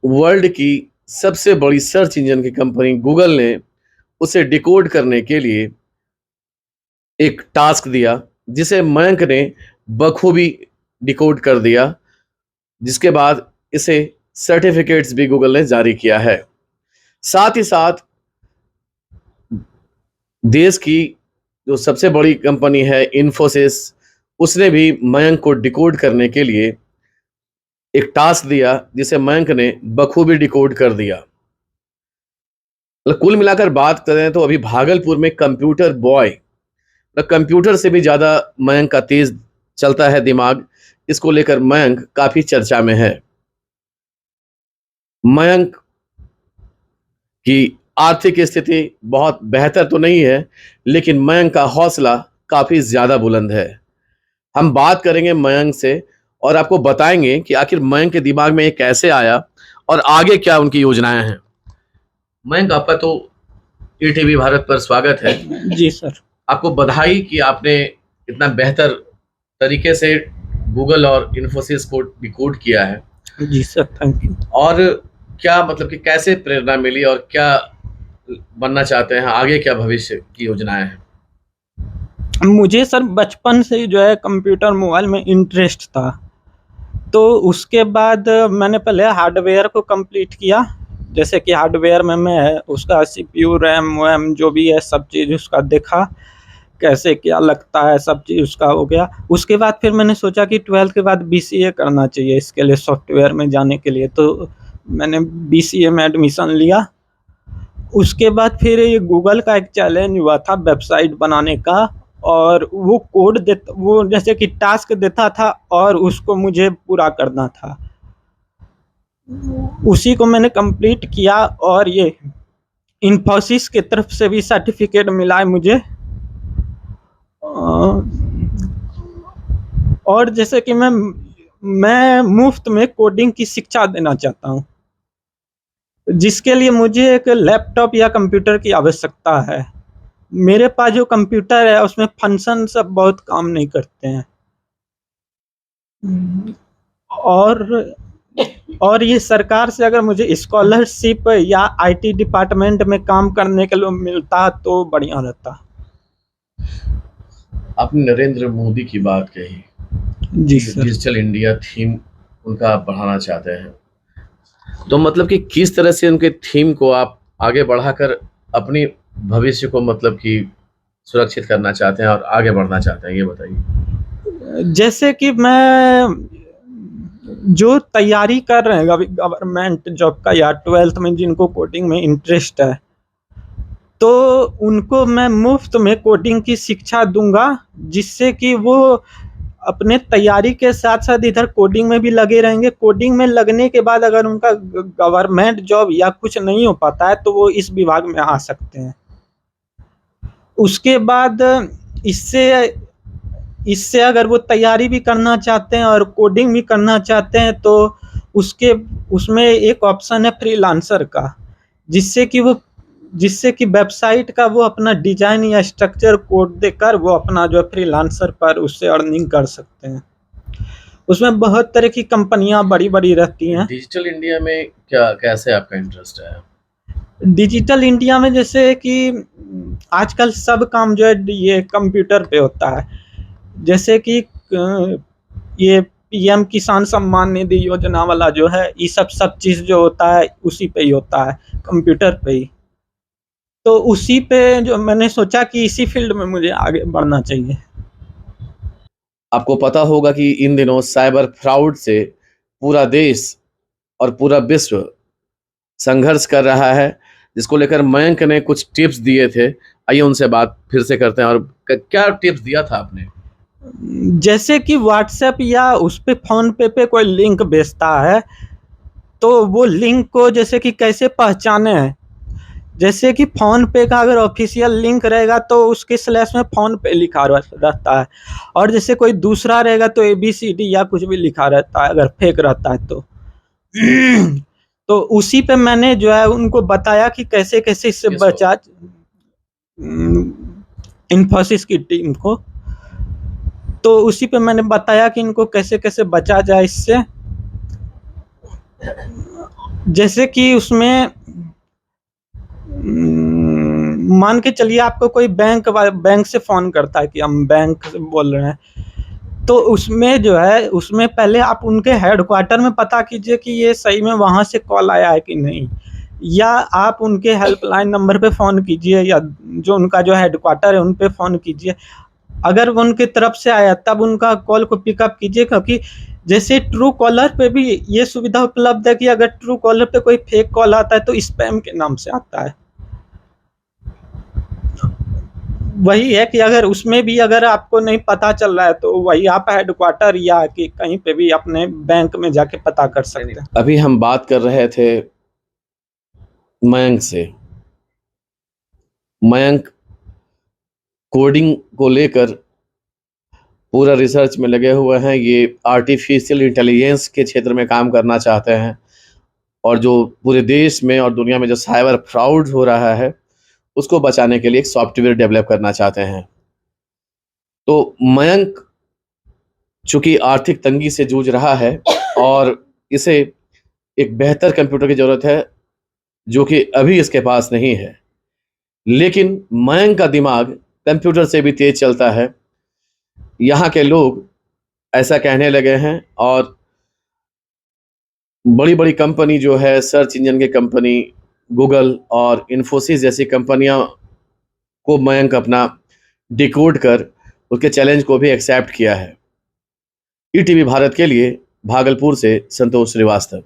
World की सबसे बड़ी सर्च इंजन की कंपनी गूगल ने उसे डिकोड करने के लिए एक टास्क दिया, जिसे मयंक ने बखूबी डिकोड कर दिया, जिसके बाद इसे सर्टिफिकेट्स भी गूगल ने जारी किया है। साथ ही साथ देश की जो सबसे बड़ी कंपनी है इन्फोसिस, उसने भी मयंक को डिकोड करने के लिए एक टास्क दिया, जिसे मयंक ने बखूबी डिकोड कर दिया। मतलब कुल मिलाकर बात करें तो अभी भागलपुर में कंप्यूटर बॉय, कंप्यूटर से भी ज्यादा मयंक का तेज चलता है दिमाग। इसको लेकर मयंक काफी चर्चा में है। मयंक की आर्थिक स्थिति बहुत बेहतर तो नहीं है, लेकिन मयंक का हौसला काफी ज्यादा बुलंद है। हम बात करेंगे मयंक से और आपको बताएंगे कि आखिर मयंक के दिमाग में ये कैसे आया और आगे क्या उनकी योजनाएं हैं। मयंक, आपका तो ईटीवी भारत पर स्वागत है। जी सर। आपको बधाई कि आपने इतना बेहतर तरीके से गूगल और इन्फोसिस को डिकोड किया है। जी सर, थैंक यू। और क्या मतलब कि कैसे प्रेरणा मिली और क्या बनना चाहते हैं, आगे क्या भविष्य की योजनाएं हैं? मुझे सर बचपन से ही जो है कंप्यूटर मोबाइल में इंटरेस्ट था। तो उसके बाद मैंने पहले हार्डवेयर को कंप्लीट किया। जैसे कि हार्डवेयर में मैं उसका सीपीयू, रैम वैम जो भी है सब चीज़ उसका देखा, कैसे क्या लगता है, सब चीज़ उसका हो गया। उसके बाद फिर मैंने सोचा कि 12th के बाद बीसीए करना चाहिए इसके लिए, सॉफ्टवेयर में जाने के लिए। तो मैंने बीसीए में एडमिशन लिया। उसके बाद फिर ये गूगल का एक चैलेंज हुआ था वेबसाइट बनाने का, और वो कोड देता, वो जैसे कि टास्क देता था और उसको मुझे पूरा करना था। उसी को मैंने कंप्लीट किया और ये इन्फोसिस की तरफ से भी सर्टिफिकेट मिला है मुझे। और जैसे कि मैं मुफ्त में कोडिंग की शिक्षा देना चाहता हूँ, जिसके लिए मुझे एक लैपटॉप या कंप्यूटर की आवश्यकता है। मेरे पास जो कंप्यूटर है उसमें फंक्शन सब बहुत काम नहीं करते हैं। और ये सरकार से अगर मुझे स्कॉलरशिप या आईटी डिपार्टमेंट में काम करने के लिए मिलता तो बढ़िया रहता। आपने नरेंद्र मोदी की बात कही। जी सर। डिजिटल इंडिया थीम उनका आप बढ़ाना चाहते हैं, तो मतलब कि किस तरह से उनके थीम को आप आगे बढ़ाकर अपनी भविष्य को मतलब कि सुरक्षित करना चाहते हैं और आगे बढ़ना चाहते हैं, ये बताइए। जैसे कि मैं जो तैयारी कर रहे हैं गवर्नमेंट जॉब का या 12th में जिनको कोडिंग में इंटरेस्ट है, तो उनको मैं मुफ्त में कोडिंग की शिक्षा दूंगा, जिससे कि वो अपने तैयारी के साथ साथ इधर कोडिंग में भी लगे रहेंगे। कोडिंग में लगने के बाद अगर उनका गवर्नमेंट जॉब या कुछ नहीं हो पाता है तो वो इस विभाग में आ सकते हैं। उसके बाद इससे अगर वो तैयारी भी करना चाहते हैं और कोडिंग भी करना चाहते हैं तो उसमें एक ऑप्शन है फ्रीलांसर का, जिससे कि वेबसाइट का वो अपना डिजाइन या स्ट्रक्चर कोड देकर वो अपना जो है फ्रीलांसर पर उससे अर्निंग कर सकते हैं। उसमें बहुत तरह की कंपनियां बड़ी बड़ी रहती हैं। डिजिटल इंडिया में क्या कैसे आपका इंटरेस्ट है? डिजिटल इंडिया में जैसे कि आजकल सब काम जो है ये कंप्यूटर पे होता है। जैसे कि ये पीएम किसान सम्मान निधि योजना वाला जो है, ये सब चीज़ जो होता है उसी पे ही होता है, कंप्यूटर पे ही। तो उसी पे जो मैंने सोचा कि इसी फील्ड में मुझे आगे बढ़ना चाहिए। आपको पता होगा कि इन दिनों साइबर फ्रॉड से पूरा देश और पूरा विश्व संघर्ष कर रहा है, जिसको लेकर मयंक ने कुछ टिप्स दिए थे। आइए उनसे बात फिर से करते हैं। और क्या टिप्स दिया था आपने? जैसे कि व्हाट्सएप या उस पे फोन पे कोई लिंक भेजता है, तो वो लिंक को जैसे कि कैसे पहचाने हैं। जैसे कि फोन पे का अगर ऑफिशियल लिंक रहेगा तो उसके स्लैश में फोन पे लिखा रहता है, और जैसे कोई दूसरा रहेगा तो ABCD या कुछ भी लिखा रहता है अगर फेक रहता है तो। तो उसी पे मैंने जो है उनको बताया कि कैसे कैसे इससे बचा, इन्फोसिस की टीम को। तो उसी पे मैंने बताया कि इनको कैसे कैसे बचा जाए इससे। जैसे कि उसमें मान के चलिए आपको कोई बैंक से फ़ोन करता है कि हम बैंक से बोल रहे हैं, तो उसमें जो है उसमें पहले आप उनके हेडक्वार्टर में पता कीजिए कि ये सही में वहाँ से कॉल आया है कि नहीं, या आप उनके हेल्पलाइन नंबर पे फ़ोन कीजिए, या जो उनका जो हेडक्वार्टर है उन पे फ़ोन कीजिए। अगर वो उनकी तरफ से आया तब उनका कॉल को पिकअप कीजिए, क्योंकि जैसे ट्रू कॉलर पे भी ये सुविधा उपलब्ध है कि अगर ट्रू कॉलर पे कोई फेक कॉल आता है तो स्पैम के नाम से आता है। वही है कि अगर उसमें भी अगर आपको नहीं पता चल रहा है तो वही आप हेडक्वार्टर या कि कहीं पे भी अपने बैंक में जाके पता कर सकते हैं। अभी हम बात कर रहे थे मयंक से। मयंक कोडिंग को लेकर पूरा रिसर्च में लगे हुए हैं। ये आर्टिफिशियल इंटेलिजेंस के क्षेत्र में काम करना चाहते हैं, और जो पूरे देश में और दुनिया में जो साइबर फ्रॉड हो रहा है उसको बचाने के लिए एक सॉफ्टवेयर डेवलप करना चाहते हैं। तो मयंक चूंकि आर्थिक तंगी से जूझ रहा है और इसे एक बेहतर कंप्यूटर की जरूरत है जो कि अभी इसके पास नहीं है, लेकिन मयंक का दिमाग कंप्यूटर से भी तेज चलता है। यहाँ के लोग ऐसा कहने लगे हैं, और बड़ी बड़ी कंपनी जो है, सर्च इंजन की कंपनी गूगल और इन्फोसिस जैसी कंपनियां को मयंक अपना डिकोड कर उसके चैलेंज को भी एक्सेप्ट किया है। ईटीवी भारत के लिए भागलपुर से संतोष श्रीवास्तव।